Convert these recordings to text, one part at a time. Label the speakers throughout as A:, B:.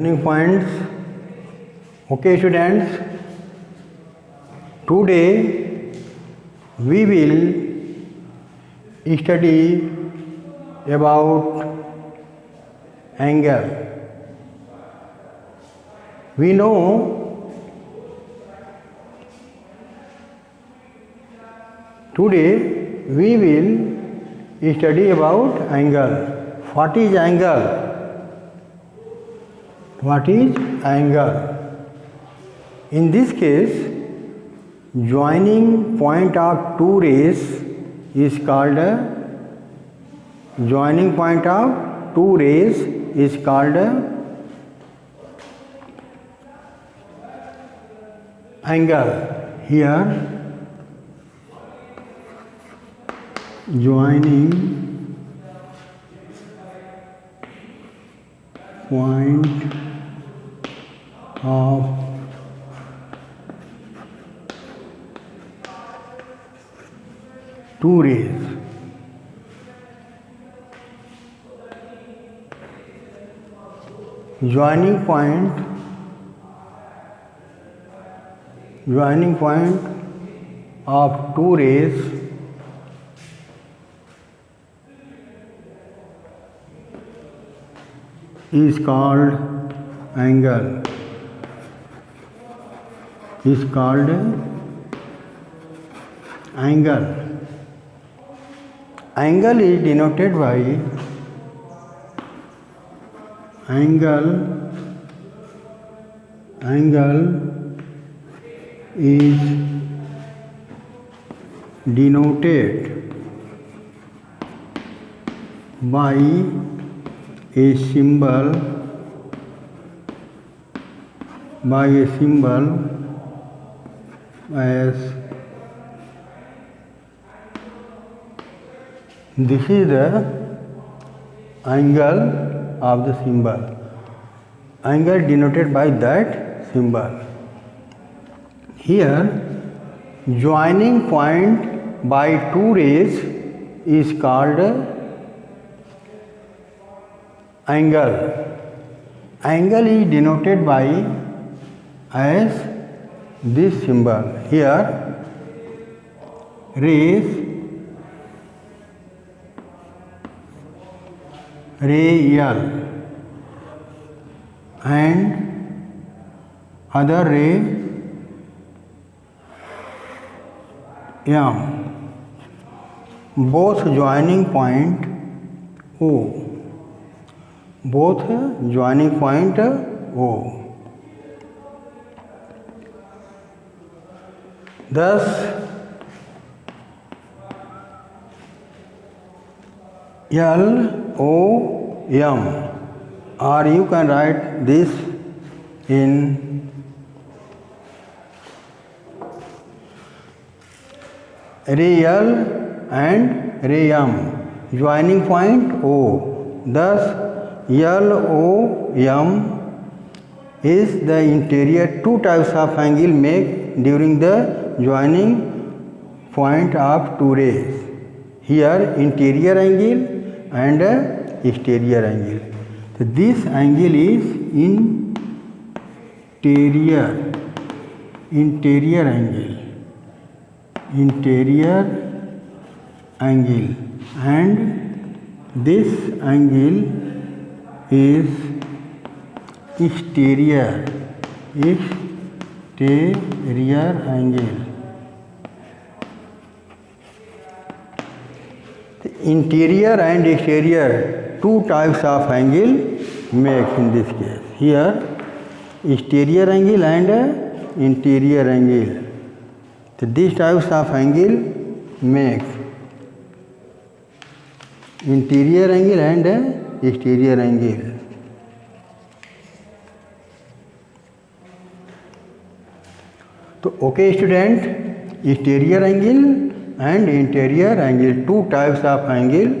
A: points. Okay, students, today we will study about angle. We know today we will study about angle. What is angle? What is angle? In this case, joining point of two rays is called joining point of two rays is called angle. Here, joining point of two rays. Joining point of two rays is called angle. Is called angle. Angle is denoted by angle is denoted by a symbol as this is the angle of the symbol. Angle denoted by that symbol. Here, joining point by two rays is called angle. Angle is denoted by as this symbol. Here, ray L and other ray M, both joining point O. Both joining point O. Thus, LOM, or you can write this in ray L and ray M, joining point O. Thus, LOM is the interior. Two types of angle make during the joining point of two rays. Here, interior angle and exterior angle. So this angle is interior angle, and this angle is exterior angle. Interior and exterior, two types of angle make in this case. Here, exterior angle and interior angle. So these types of angle make interior angle and exterior angle. So, okay student, exterior angle and interior angle, two types of angle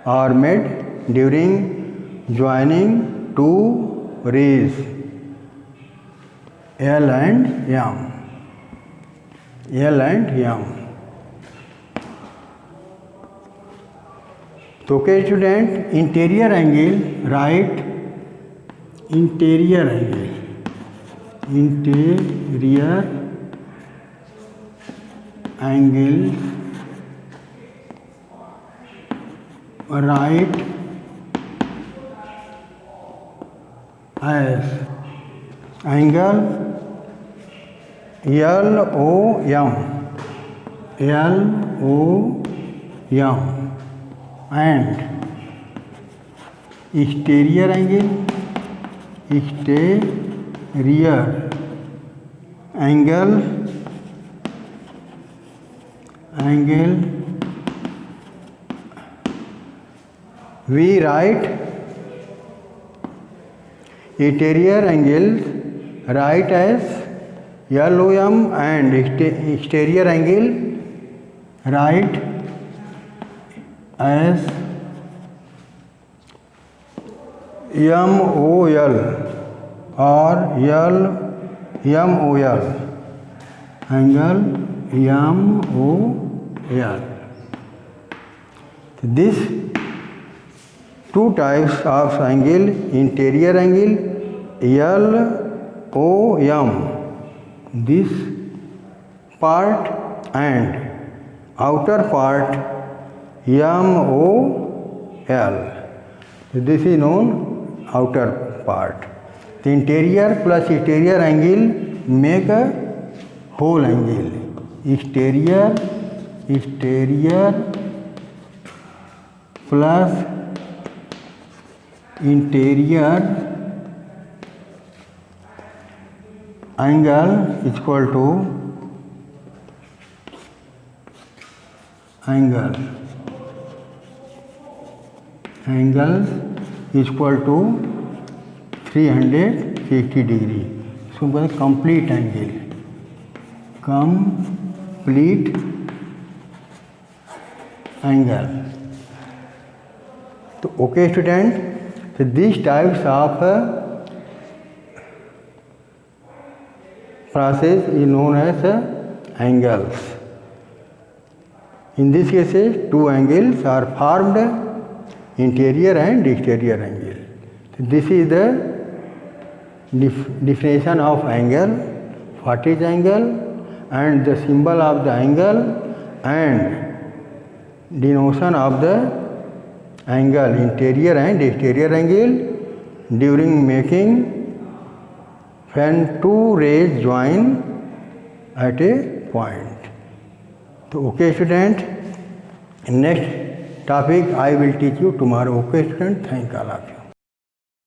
A: are made during joining two rays L and M. तो okay student, interior angle right, interior angle, interior angle right S angle LOM and exterior angle we write interior angle right as LOM and exterior angle right as MOL or MOL, angle MOL. This two types of angle, interior angle LOM, this part, and outer part MOL. This is known outer part. The interior plus exterior angle make a whole angle. Exterior plus interior angle is equal to angle is equal to 360 degree. So complete angle, complete angle. So okay student, so these types of process is known as angles. In this case, two angles are formed, interior and exterior angle. So this is the definition of angle, what is angle, and the symbol of the angle, and denotation of the angle, interior and exterior angle during making when two rays join at a point. So okay student, next topic I will teach you tomorrow. Okay student, thank all of you.